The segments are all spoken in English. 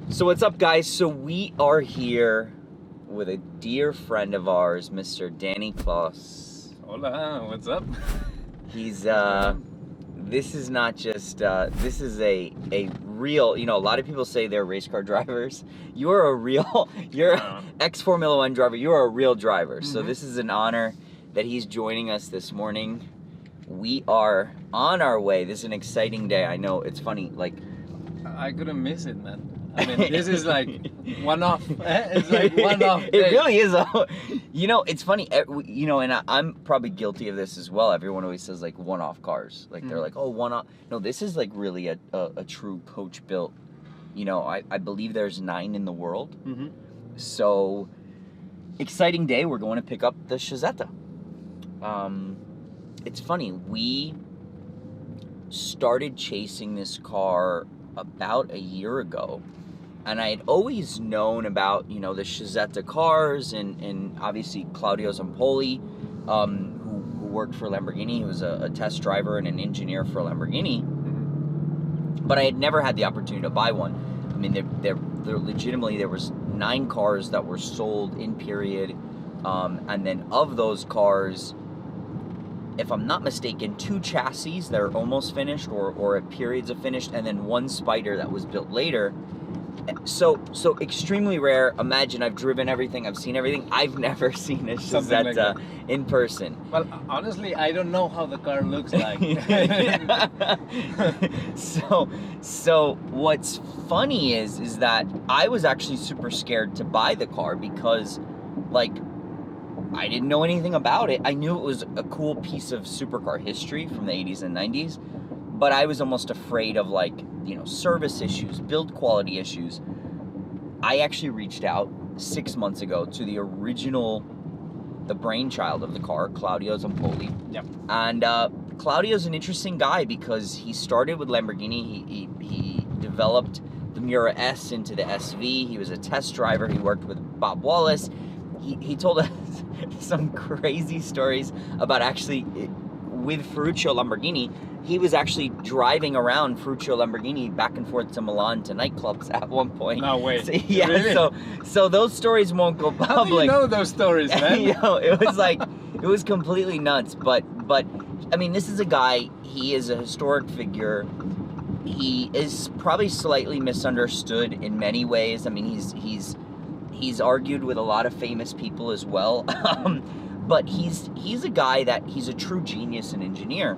So what's up, guys? So we are here with a dear friend of ours, Mr. Dani Clos. Hola, what's up? He's this is not just this is a real, you know, a lot of people say they're race car drivers. You're a real, you're ex Formula One driver. You're a real driver. So this is an honor that he's joining us this morning. We are on our way. This is an exciting day. I know, it's funny, like I couldn't miss it, man. I mean, this is like one-off. It's like one-off. It really is. You know, it's funny. You know, and I'm probably guilty of this as well. Everyone always says like one-off cars. Like they're like, oh, one-off. No, this is like really a true coach-built. You know, I believe there's 9 in the world. So exciting day. We're going to pick up the Cizeta. It's funny. We started chasing this car about a year ago, and I had always known about, you know, the Cizeta cars and obviously Claudio Zampoli, who worked for Lamborghini. He was a test driver and an engineer for Lamborghini, but I had never had the opportunity to buy one. I mean, they're legitimately, there was 9 cars that were sold in period, and then of those cars, if I'm not mistaken, 2 chassis that are almost finished or at periods of finished, and then 1 Spider that was built later. So extremely rare. Imagine, I've driven everything, I've seen everything. I've never seen a Cizeta like in person. Well, honestly, I don't know how the car looks like. So what's funny is that I was actually super scared to buy the car because, like, I didn't know anything about it. I knew it was a cool piece of supercar history from the 80s and 90s, but I was almost afraid of, like, you know, service issues, build quality issues. I actually reached out 6 months ago to the original, the brainchild of the car, Claudio Zampoli. Yep. And Claudio's an interesting guy because he started with Lamborghini. He developed the Miura S into the SV. He was a test driver. He worked with Bob Wallace. He told us some crazy stories about actually, with Ferruccio Lamborghini, he was actually driving around Ferruccio Lamborghini back and forth to Milan to nightclubs at one point. No way. So, yeah, really? so those stories won't go public. How do you know those stories, man? You know, it was like, it was completely nuts. But I mean, this is a guy, he is a historic figure. He is probably slightly misunderstood in many ways. I mean, he's argued with a lot of famous people as well, but he's a guy that, he's a true genius and engineer.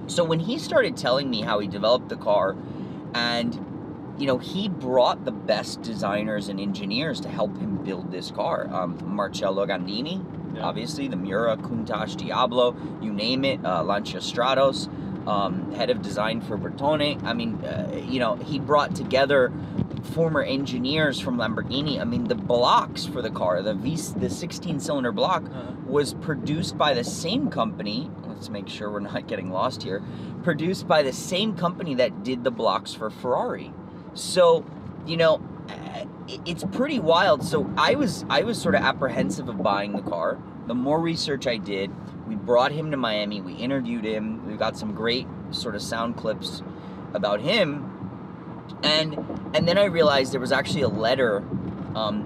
So when he started telling me how he developed the car, and, you know, he brought the best designers and engineers to help him build this car. Marcello Gandini, obviously, the Miura, Countach, Diablo, you name it, Lancia Stratos, head of design for Bertone. I mean, you know, he brought together former engineers from Lamborghini. I mean, the blocks for the car, the 16-cylinder block, was produced by the same company. Let's make sure we're not getting lost here. Produced by the same company that did the blocks for Ferrari. So, you know, it's pretty wild. So I was sort of apprehensive of buying the car. The more research I did, we brought him to Miami. We interviewed him. We got some great sort of sound clips about him. And then I realized there was actually a letter.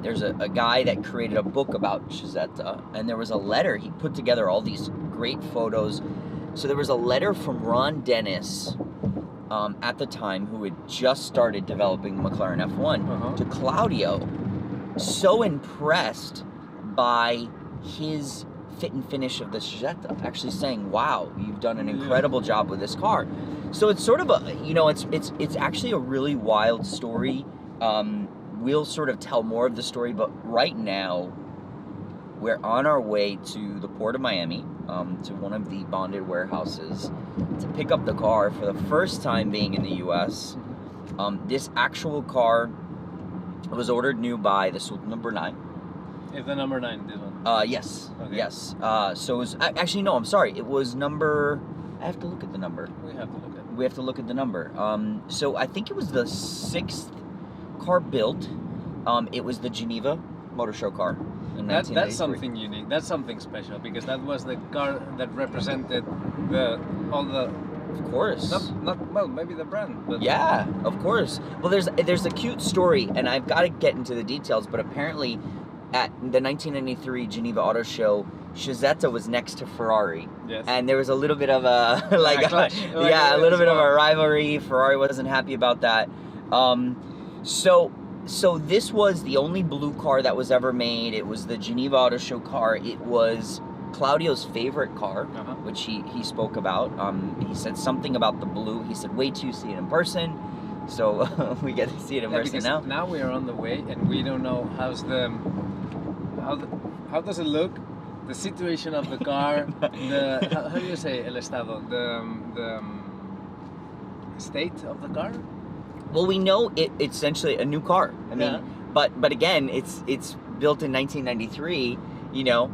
There's a guy that created a book about Cizeta, and there was a letter. He put together all these great photos. So there was a letter from Ron Dennis at the time, who had just started developing McLaren F1, to Claudio, so impressed by his fit and finish of the Cizeta, actually saying, wow, you've done an incredible job with this car. So it's sort of a, you know, it's actually a really wild story. We'll sort of tell more of the story, but right now we're on our way to the Port of Miami, to one of the bonded warehouses, to pick up the car for the first time being in the US. This actual car was ordered new by the Sultan of Brunei. Is the number 9 this one? Yes. Okay. Yes. So it was, actually, no, I'm sorry. It was number, I have to look at the number. We have to look at it. We have to look at the number. So I think it was the 6th car built. It was the Geneva Auto Show car. That's something unique. That's something special, because that was the car that represented all the Of course. Not well, maybe the brand, but Yeah, of course. Well, there's a cute story, and I've got to get into the details, but apparently at the 1993 Geneva Auto Show, Cizeta was next to Ferrari. Yes. And there was a little bit of a clash. a little bit of a rivalry. Ferrari wasn't happy about that. So this was the only blue car that was ever made. It was the Geneva Auto Show car. It was Claudio's favorite car, which he spoke about. He said something about the blue. He said, wait till you see it in person. So we get to see it in person now. Now we are on the way, and we don't know how does it look, the situation of the car, how do you say el estado, the state of the car. Well, we know it's essentially a new car. I mean, but again, it's built in 1993. You know,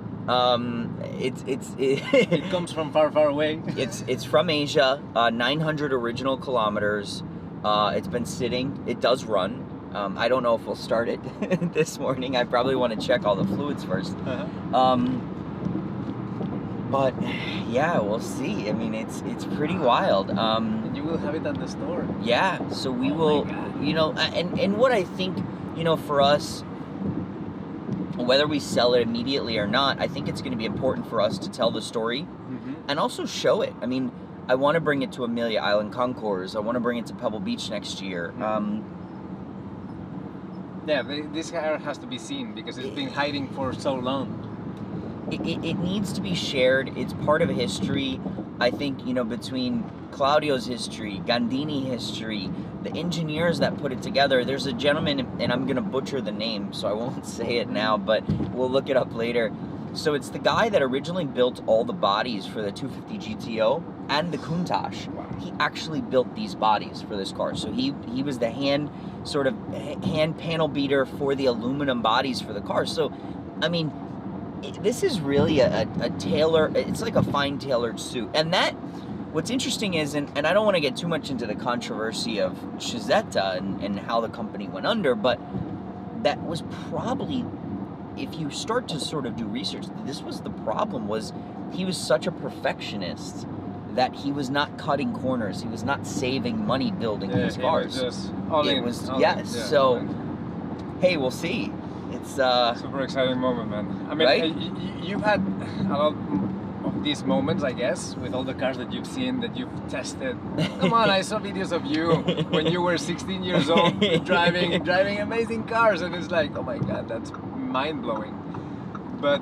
it comes from far away. It's from Asia. 900 original kilometers. It's been sitting. It does run. I don't know if we'll start it this morning. I probably want to check all the fluids first. But yeah, we'll see. I mean, it's pretty wild. And you will have it at the store. Yeah, so we will, you know, and what I think, you know, for us, whether we sell it immediately or not, I think it's going to be important for us to tell the story and also show it. I mean, I want to bring it to Amelia Island Concours. I want to bring it to Pebble Beach next year. Yeah, this car has to be seen because it's been hiding for so long. It needs to be shared. It's part of history. I think, you know, between Claudio's history, Gandini history, the engineers that put it together. There's a gentleman, and I'm going to butcher the name, so I won't say it now, but we'll look it up later. So it's the guy that originally built all the bodies for the 250 GTO and the Countach. Wow. He actually built these bodies for this car. So he was the hand panel beater for the aluminum bodies for the car. So, I mean, this is really a tailor. It's like a fine tailored suit. And that, what's interesting is, and I don't want to get too much into the controversy of Cizeta and how the company went under, but that was probably, if you start to sort of do research, this was the problem, was he was such a perfectionist that he was not cutting corners. He was not saving money building these cars. So, hey, we'll see. It's super exciting moment, man. I mean, right? You've had a lot of these moments, I guess, with all the cars that you've seen, that you've tested. Come on, I saw videos of you when you were 16 years old driving amazing cars, and it's like, oh my god, that's mind-blowing. But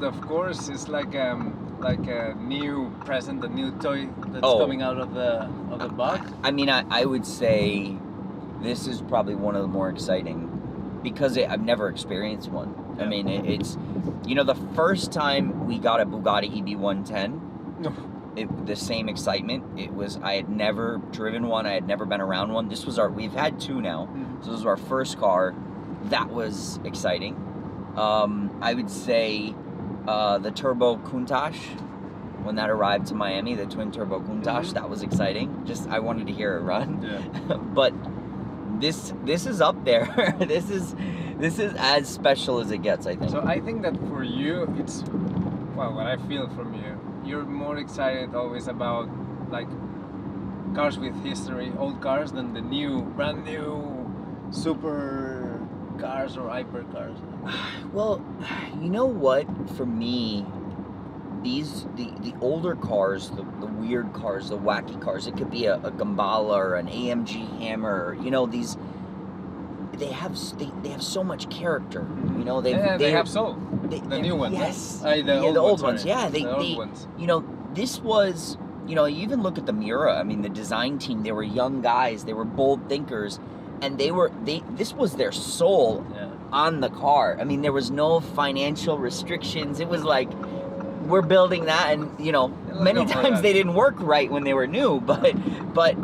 of course, it's like a new present, a new toy that's coming out of the box. I mean, I would say this is probably one of the more exciting, because I've never experienced one. I mean, it's, you know, the first time we got a Bugatti EB110, the same excitement. It was, I had never driven one. I had never been around one. This was we've had two now. So this was our first car. That was exciting. I would say the Turbo Countach, when that arrived to Miami, the twin turbo Countach, that was exciting. Just, I wanted to hear it run. But this is up there. This is as special as it gets, I think. So I think that for you, it's, well, what I feel from you, you're more excited always about like cars with history, old cars, than the brand new super cars or hyper cars. Well, you know what? For me, the older cars, the weird cars, the wacky cars. It could be a Gambala or an AMG Hammer. You know, these. They have so much character. You know, they have soul. The new ones. Yes. The old ones. Yeah, the old ones. You know, this was. You know, you even look at the Miura. I mean, the design team. They were young guys. They were bold thinkers, and this was their soul on the car. I mean, there was no financial restrictions. It was like, we're building that, and you know, many times they didn't work right when they were new. But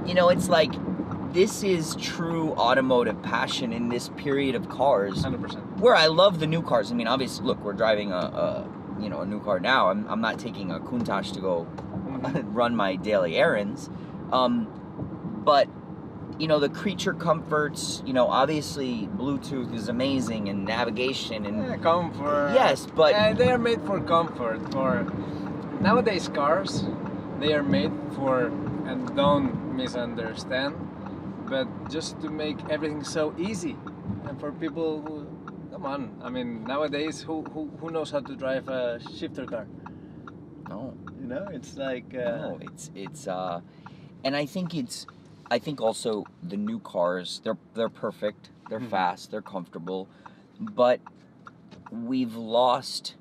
you know, it's like, this is true automotive passion in this period of cars. 100%. Where I love the new cars. I mean, obviously, look, we're driving a new car now. I'm not taking a Countach to go run my daily errands. But you know, the creature comforts. You know, obviously, Bluetooth is amazing, and navigation and comfort. Yes, but they are made for comfort. For nowadays cars, they are made for, and don't misunderstand, but just to make everything so easy, and for people who, come on, I mean, nowadays who knows how to drive a shifter car? No. You know, it's like No, it's and I think also the new cars, they're perfect, they're fast, they're comfortable, but we've lost,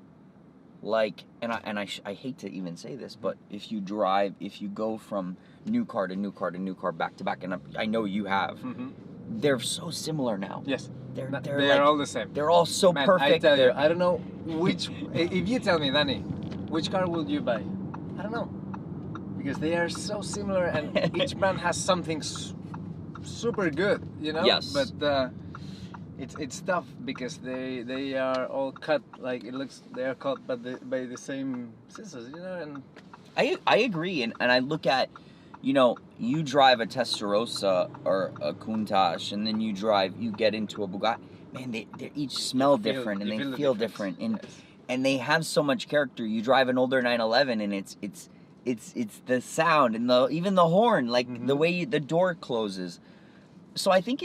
like, and I hate to even say this, but if you go from new car to new car to new car back to back, and I know you have, they're so similar now. yes, They're they like, are all the same. they're all so Man, perfect. I tell you, I don't know which. If you tell me, Dani, which car would you buy? I don't know, because they are so similar, and each brand has something super good, you know. Yes. But it's tough because they are all cut, like it looks. They are cut by the same scissors, you know. And I agree, and I look at, you know, you drive a Testarossa or a Countach, and then you get into a Bugatti. Man, they each smell different, and they feel different, and yes. and they have so much character. You drive an older 911, and it's the sound and even the horn, like the way the door closes. So I think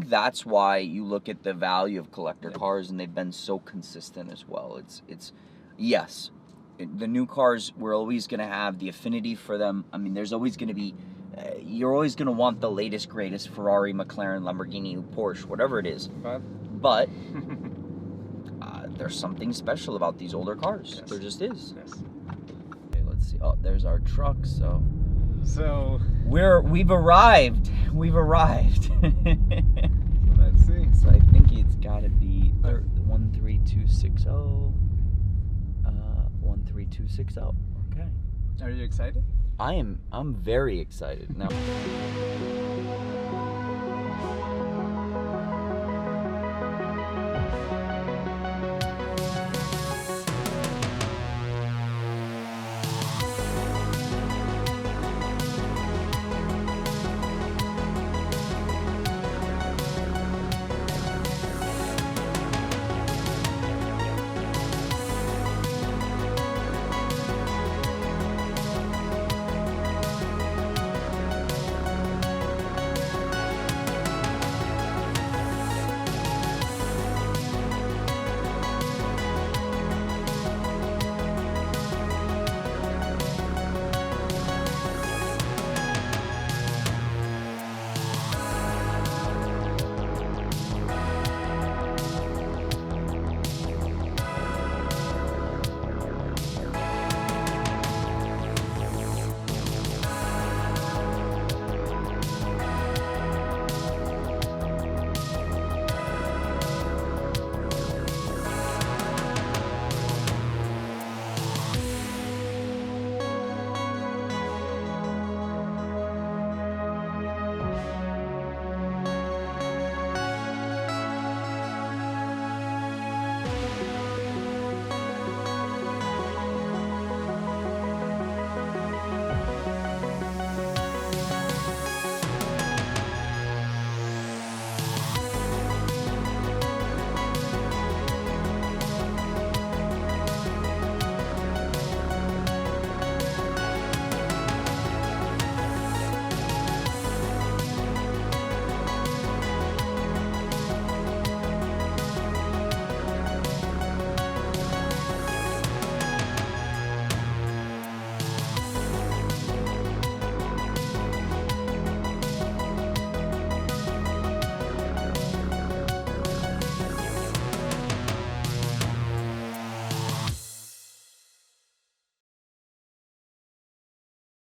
that's why you look at the value of collector cars, and they've been so consistent as well. It's yes, the new cars, we're always going to have the affinity for them. I mean, there's always going to be, you're always going to want the latest, greatest Ferrari, McLaren, Lamborghini, Porsche, whatever it is. But there's something special about these older cars. Yes. There just is. Yes. Okay, let's see. Oh, there's our truck. So we've arrived. We've arrived. Let's see. So I think it's got to be 13260. 13260. Okay. Are you excited? I'm very excited now.